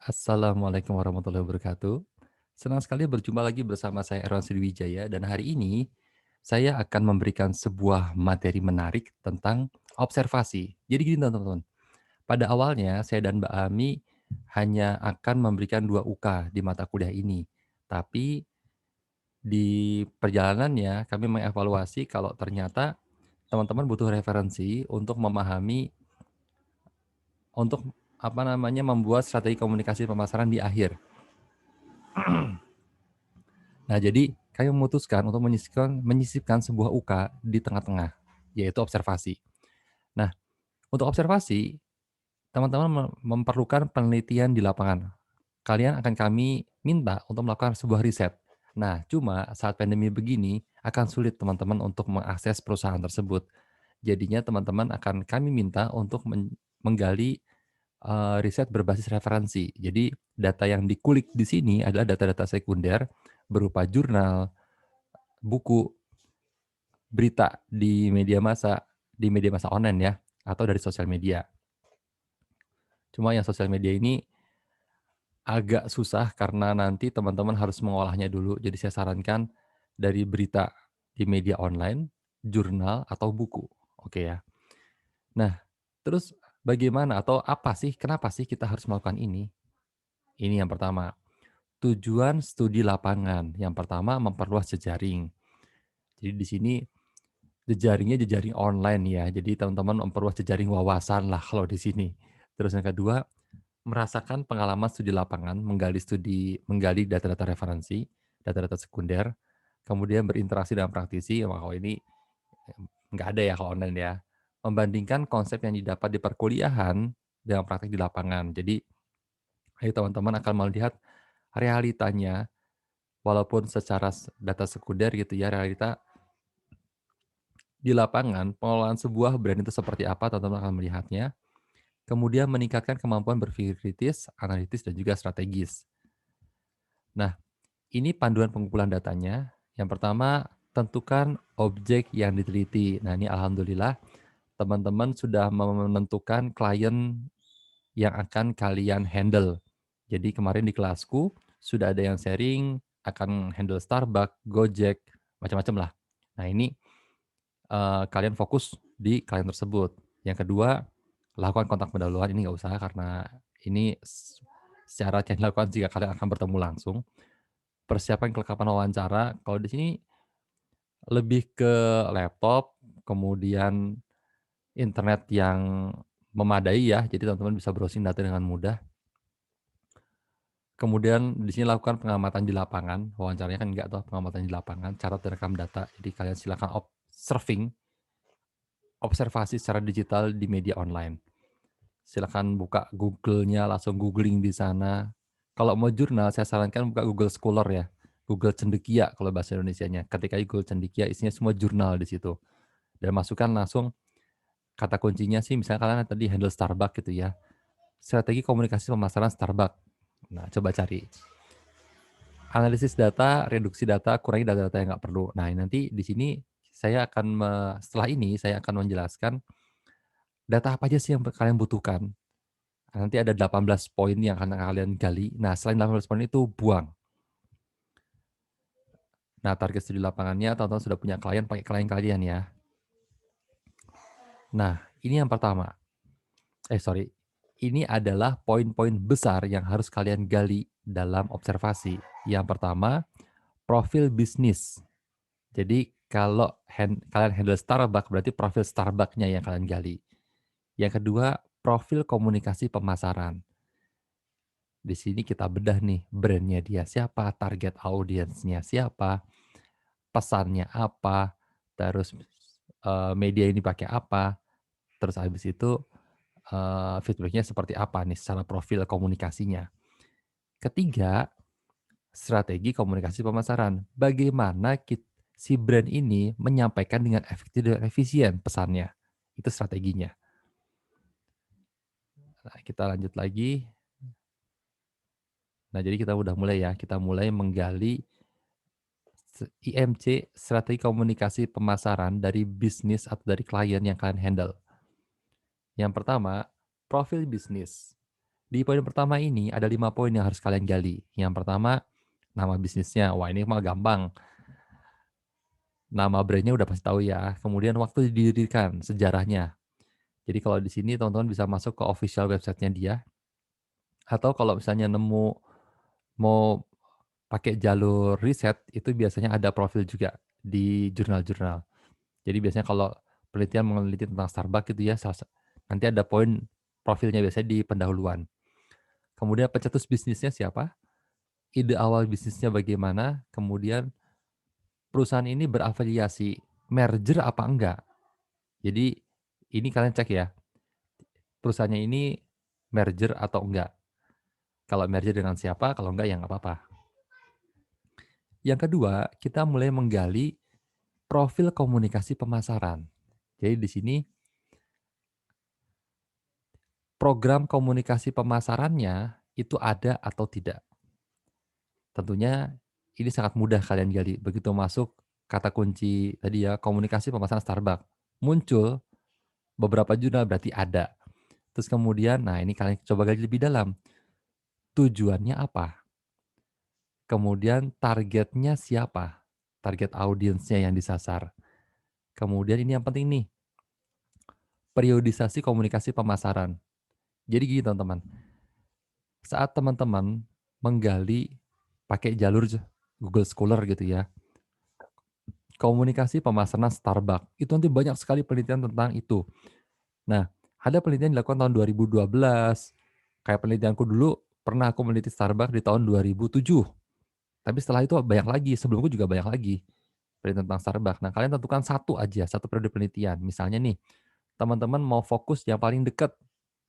Assalamualaikum warahmatullahi wabarakatuh. Senang sekali berjumpa lagi bersama saya Erwan Sriwijaya dan hari ini saya akan memberikan sebuah materi menarik tentang observasi. Jadi gini teman-teman, pada awalnya saya dan Mbak Ami hanya akan memberikan 2 UK di mata kuliah ini. Tapi di perjalanannya kami mengevaluasi kalau ternyata teman-teman butuh referensi untuk memahami untuk membuat strategi komunikasi pemasaran di akhir. Nah, jadi kami memutuskan untuk menyisipkan sebuah UK di tengah-tengah, yaitu observasi. Nah, untuk observasi, teman-teman memerlukan penelitian di lapangan. Kalian akan kami minta untuk melakukan sebuah riset. Nah, cuma saat pandemi begini akan sulit teman-teman untuk mengakses perusahaan tersebut. Jadinya teman-teman akan kami minta untuk menggali riset berbasis referensi. Jadi data yang dikulik di sini adalah data-data sekunder berupa jurnal, buku, berita di media massa online ya, atau dari sosial media. Cuma yang sosial media ini agak susah karena nanti teman-teman harus mengolahnya dulu. Jadi saya sarankan dari berita di media online, jurnal, atau buku. Oke ya. Nah, terus bagaimana atau apa sih, kenapa sih kita harus melakukan ini? Ini yang pertama. Tujuan studi lapangan. Yang pertama memperluas jejaring. Jadi di sini jejaringnya jejaring online ya, jadi teman-teman memperluas jejaring wawasan lah kalau di sini. Terus yang kedua, merasakan pengalaman studi lapangan, menggali data-data referensi, data-data sekunder, kemudian berinteraksi dengan praktisi, wah kalau ini nggak ada ya kalau online ya. Membandingkan konsep yang didapat di perkuliahan dengan praktik di lapangan. Jadi, ayo teman-teman akan melihat realitanya, walaupun secara data sekunder gitu ya, realita di lapangan, pengelolaan sebuah brand itu seperti apa, teman-teman akan melihatnya. Kemudian meningkatkan kemampuan berpikir kritis, analitis, dan juga strategis. Nah, ini panduan pengumpulan datanya. Yang pertama, tentukan objek yang diteliti. Nah, ini alhamdulillah teman-teman sudah menentukan klien yang akan kalian handle. Jadi kemarin di kelasku sudah ada yang sharing akan handle Starbucks, Gojek, macam-macam lah. Nah, ini kalian fokus di klien tersebut. Yang kedua, lakukan kontak pendahuluan, ini nggak usah karena ini syarat yang dilakukan jika kalian akan bertemu langsung. Persiapan kelengkapan wawancara, kalau di sini lebih ke laptop, kemudian internet yang memadai ya, jadi teman-teman bisa browsing data dengan mudah. Kemudian di sini lakukan pengamatan di lapangan, wawancaranya kan enggak tuh pengamatan di lapangan, cara terekam data. Jadi kalian silakan observasi secara digital di media online. Silakan buka Google-nya, langsung googling di sana. Kalau mau jurnal, saya sarankan buka Google Scholar ya. Google Cendekia kalau bahasa Indonesianya. Ketika Google Cendekia, isinya semua jurnal di situ. Dan masukkan langsung kata kuncinya sih, misalnya kalian tadi handle Starbucks gitu ya. Strategi komunikasi pemasaran Starbucks. Nah, coba cari. Analisis data, reduksi data, kurangi data-data yang nggak perlu. Nah, nanti di sini setelah ini saya akan menjelaskan data apa aja sih yang kalian butuhkan. Nanti ada 18 poin yang akan kalian gali. Nah, selain 18 poin itu buang. Nah, target studi lapangannya teman-teman sudah punya klien, pakai klien kalian ya. Nah, ini yang pertama. Sorry. Ini adalah poin-poin besar yang harus kalian gali dalam observasi. Yang pertama, profil bisnis. Jadi kalau kalian handle Starbucks, berarti profil Starbucks-nya yang kalian gali. Yang kedua, profil komunikasi pemasaran. Di sini kita bedah nih, brand-nya dia siapa, target audiensnya siapa, pesannya apa, terus, media ini pakai apa, terus habis itu, feedback-nya seperti apa nih secara profil komunikasinya. Ketiga, strategi komunikasi pemasaran. Bagaimana si brand ini menyampaikan dengan efektif dan efisien pesannya, itu strateginya. Nah, kita lanjut lagi. Nah, jadi kita udah mulai ya, kita mulai menggali IMC, strategi komunikasi pemasaran dari bisnis atau dari klien yang kalian handle. Yang pertama, profil bisnis. Di poin pertama ini ada 5 poin yang harus kalian gali. Yang pertama, nama bisnisnya. Wah, ini mah gampang. Nama brand-nya udah pasti tahu ya. Kemudian waktu didirikan, sejarahnya. Jadi kalau di sini teman-teman bisa masuk ke official website-nya dia, atau kalau misalnya nemu mau pakai jalur riset, itu biasanya ada profil juga di jurnal-jurnal. Jadi biasanya kalau penelitian meneliti tentang Starbucks gitu ya, nanti ada poin profilnya biasanya di pendahuluan. Kemudian pencetus bisnisnya siapa, ide awal bisnisnya bagaimana, kemudian perusahaan ini berafiliasi, merger apa enggak. Jadi ini kalian cek ya, perusahaannya ini merger atau enggak. Kalau merger dengan siapa, kalau enggak ya nggak apa-apa. Yang kedua, kita mulai menggali profil komunikasi pemasaran. Jadi di sini program komunikasi pemasarannya itu ada atau tidak. Tentunya ini sangat mudah kalian gali. Begitu masuk kata kunci tadi ya, komunikasi pemasaran Starbucks. Muncul beberapa jurnal berarti ada. Terus kemudian, nah ini kalian coba gali lebih dalam. Tujuannya apa? Kemudian targetnya siapa? Target audiensnya yang disasar. Kemudian ini yang penting nih, periodisasi komunikasi pemasaran. Jadi gini teman-teman, saat teman-teman menggali pakai jalur Google Scholar gitu ya, komunikasi pemasaran Starbucks, itu nanti banyak sekali penelitian tentang itu. Nah, ada penelitian dilakukan tahun 2012, kayak penelitianku dulu pernah aku meneliti Starbucks di tahun 2007. Tapi setelah itu banyak lagi, sebelumku juga banyak lagi penelitian tentang Starbucks. Nah, kalian tentukan satu aja, satu periode penelitian. Misalnya nih, teman-teman mau fokus yang paling dekat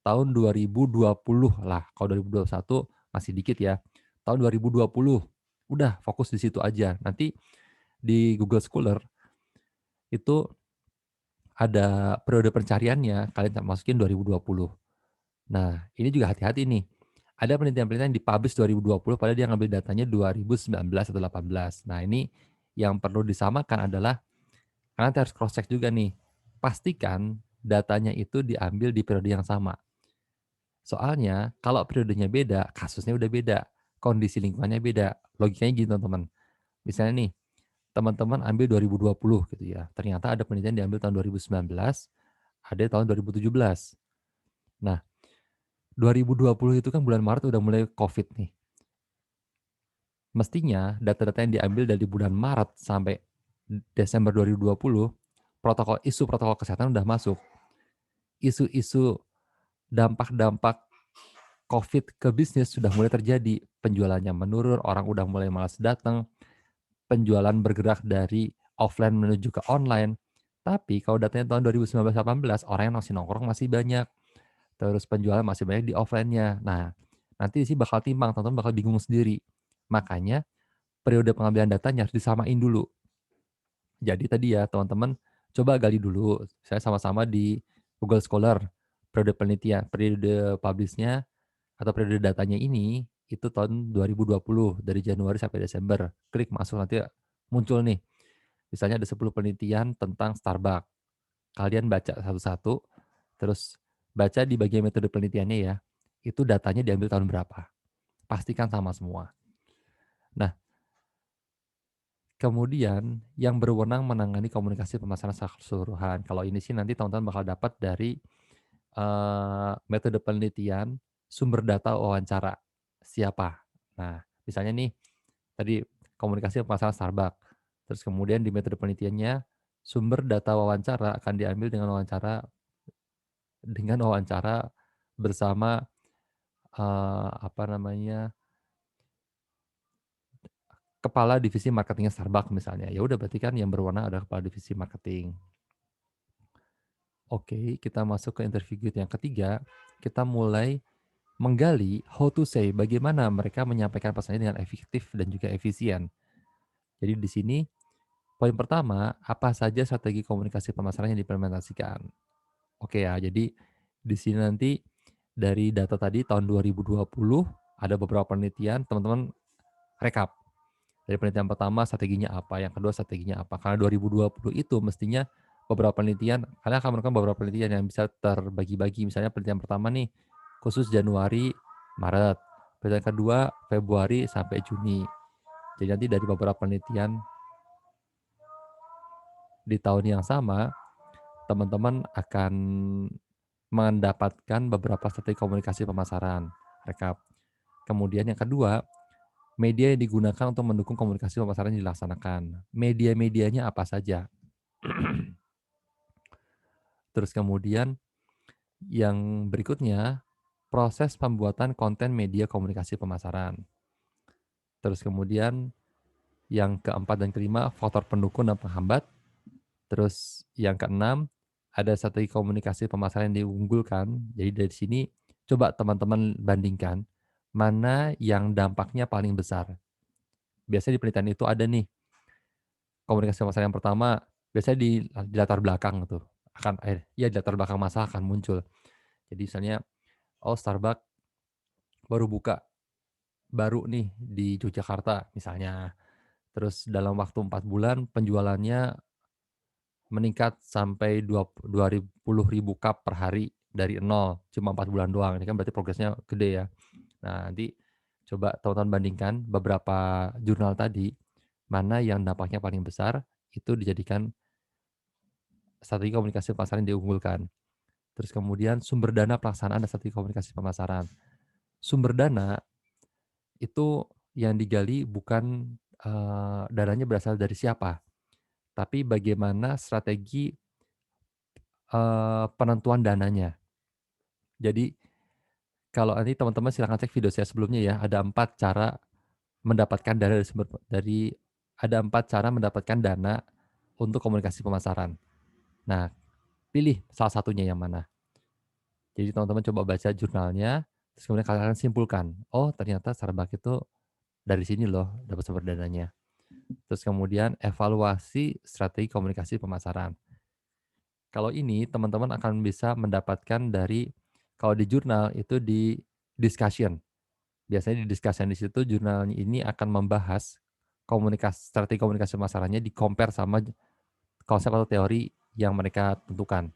tahun 2020 lah. Kalau 2021 masih dikit ya. Tahun 2020, udah fokus di situ aja. Nanti di Google Scholar itu ada periode pencariannya, kalian masukin 2020. Nah, ini juga hati-hati nih. Ada penelitian-penelitian yang dipublish 2020 padahal dia ngambil datanya 2019 atau 18. Nah, ini yang perlu disamakan adalah kalian harus cross check juga nih. Pastikan datanya itu diambil di periode yang sama. Soalnya kalau periodenya beda, kasusnya udah beda, kondisi lingkungannya beda. Logikanya gini teman-teman. Misalnya nih, teman-teman ambil 2020 gitu ya. Ternyata ada penelitian diambil tahun 2019, ada tahun 2017. Nah, 2020 itu kan bulan Maret udah mulai COVID nih. Mestinya data-data yang diambil dari bulan Maret sampai Desember 2020, isu protokol kesehatan udah masuk. Isu-isu dampak-dampak COVID ke bisnis sudah mulai terjadi. Penjualannya menurun, orang udah mulai malas datang, penjualan bergerak dari offline menuju ke online. Tapi kalau datanya tahun 2019-18, orang yang masih nongkrong masih banyak. Terus penjualan masih banyak di offline-nya. Nah, nanti sih bakal timbang, teman-teman bakal bingung sendiri. Makanya periode pengambilan datanya harus disamain dulu. Jadi tadi ya teman-teman coba gali dulu. Saya sama-sama di Google Scholar periode penelitian, periode publish-nya atau periode datanya ini itu tahun 2020 dari Januari sampai Desember. Klik masuk nanti muncul nih. Misalnya ada 10 penelitian tentang Starbucks. Kalian baca satu-satu, terus baca di bagian metode penelitiannya ya. Itu datanya diambil tahun berapa. Pastikan sama semua. Nah, kemudian yang berwenang menangani komunikasi pemasaran secara keseluruhan. Kalau ini sih nanti teman-teman bakal dapat dari metode penelitian, sumber data wawancara. Siapa? Nah, misalnya nih tadi komunikasi pemasaran Starbucks. Terus kemudian di metode penelitiannya sumber data wawancara akan diambil dengan wawancara bersama apa namanya, kepala divisi marketingnya Starbucks misalnya. Ya udah berarti kan yang berwenang adalah kepala divisi marketing. Oke, kita masuk ke interview guide yang ketiga. Kita mulai menggali how to say, bagaimana mereka menyampaikan pesannya dengan efektif dan juga efisien. Jadi di sini poin pertama, apa saja strategi komunikasi pemasaran yang diimplementasikan. Oke ya, jadi di sini nanti dari data tadi tahun 2020 ada beberapa penelitian, teman-teman rekap. Dari penelitian pertama strateginya apa, yang kedua strateginya apa. Karena 2020 itu mestinya beberapa penelitian, kalian akan melakukan beberapa penelitian yang bisa terbagi-bagi. Misalnya penelitian pertama nih, khusus Januari Maret. Berita yang kedua Februari sampai Juni. Jadi nanti dari beberapa penelitian di tahun yang sama, teman-teman akan mendapatkan beberapa strategi komunikasi pemasaran. Rekap. Kemudian yang kedua, media yang digunakan untuk mendukung komunikasi pemasaran yang dilaksanakan. Media-medianya apa saja? Terus kemudian yang berikutnya, proses pembuatan konten media komunikasi pemasaran. Terus kemudian yang keempat dan kelima, faktor pendukung dan penghambat. Terus yang keenam, ada strategi komunikasi pemasaran yang diunggulkan. Jadi dari sini coba teman-teman bandingkan mana yang dampaknya paling besar. Biasanya di penelitian itu ada nih, komunikasi pemasaran yang pertama biasanya di latar belakang tuh akan ya di latar belakang masalah akan muncul. Jadi misalnya, oh Starbucks baru buka, baru nih di Yogyakarta misalnya. Terus dalam waktu 4 bulan penjualannya meningkat sampai 20.000 cup per hari dari nol, cuma 4 bulan doang. Ini kan berarti progresnya gede ya. Nah, nanti coba teman-teman bandingkan beberapa jurnal tadi, mana yang dampaknya paling besar, itu dijadikan strategi komunikasi pemasaran yang diunggulkan. Terus kemudian sumber dana pelaksanaan dan strategi komunikasi pemasaran. Sumber dana itu yang digali bukan, dananya berasal dari siapa, tapi bagaimana strategi, penentuan dananya. Jadi kalau nanti teman-teman silahkan cek video saya sebelumnya ya, ada 4 cara mendapatkan dana dari sumber dari ada 4 cara mendapatkan dana untuk komunikasi pemasaran. Nah, pilih salah satunya yang mana. Jadi teman-teman coba baca jurnalnya, terus kemudian kalian simpulkan, "Oh ternyata Starbucks itu dari sini loh dapat sumber dananya." Terus kemudian evaluasi strategi komunikasi pemasaran. Kalau ini teman-teman akan bisa mendapatkan dari kalau di jurnal itu di discussion. Biasanya di discussion di situ jurnal ini akan membahas strategi komunikasi pemasarannya di-compare sama konsep atau teori yang mereka tentukan.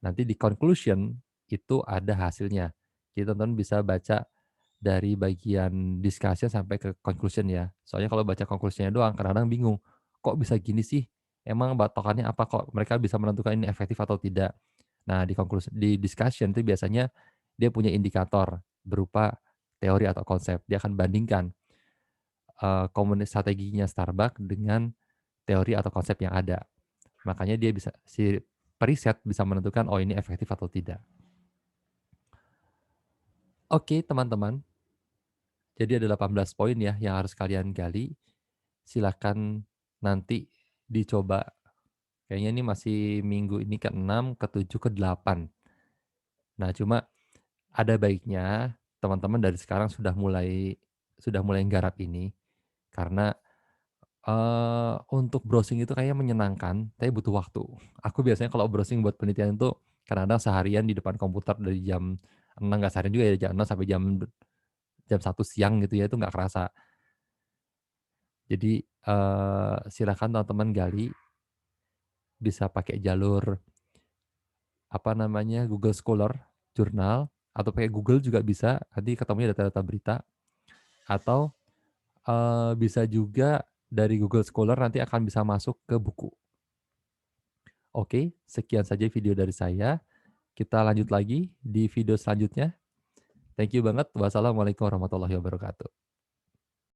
Nanti di conclusion itu ada hasilnya. Jadi teman-teman bisa baca dari bagian discussion sampai ke conclusion ya. Soalnya kalau baca conclusion doang kadang-kadang bingung, kok bisa gini sih? Emang patokannya apa kok mereka bisa menentukan ini efektif atau tidak? Nah, di discussion itu biasanya dia punya indikator berupa teori atau konsep. Dia akan bandingkan, strateginya Starbucks dengan teori atau konsep yang ada. Makanya dia bisa si periset bisa menentukan, oh ini efektif atau tidak. Oke teman-teman, jadi ada 18 poin ya yang harus kalian gali. Silakan nanti dicoba. Kayaknya ini masih minggu ini ke-6, ke-7, ke-8. Nah, cuma ada baiknya teman-teman dari sekarang sudah mulai nggarap ini karena, untuk browsing itu kayaknya menyenangkan, tapi butuh waktu. Aku biasanya kalau browsing buat penelitian itu kadang-kadang seharian di depan komputer dari jam 6, nggak seharian juga ya, jam 6 sampai jam 1 siang gitu ya, itu nggak kerasa. Jadi, silakan teman-teman gali, bisa pakai jalur, apa namanya, Google Scholar, jurnal, atau pakai Google juga bisa, nanti ketemunya data-data berita, atau, bisa juga dari Google Scholar nanti akan bisa masuk ke buku. Oke, sekian saja video dari saya, kita lanjut lagi di video selanjutnya. Thank you banget, wassalamualaikum warahmatullahi wabarakatuh.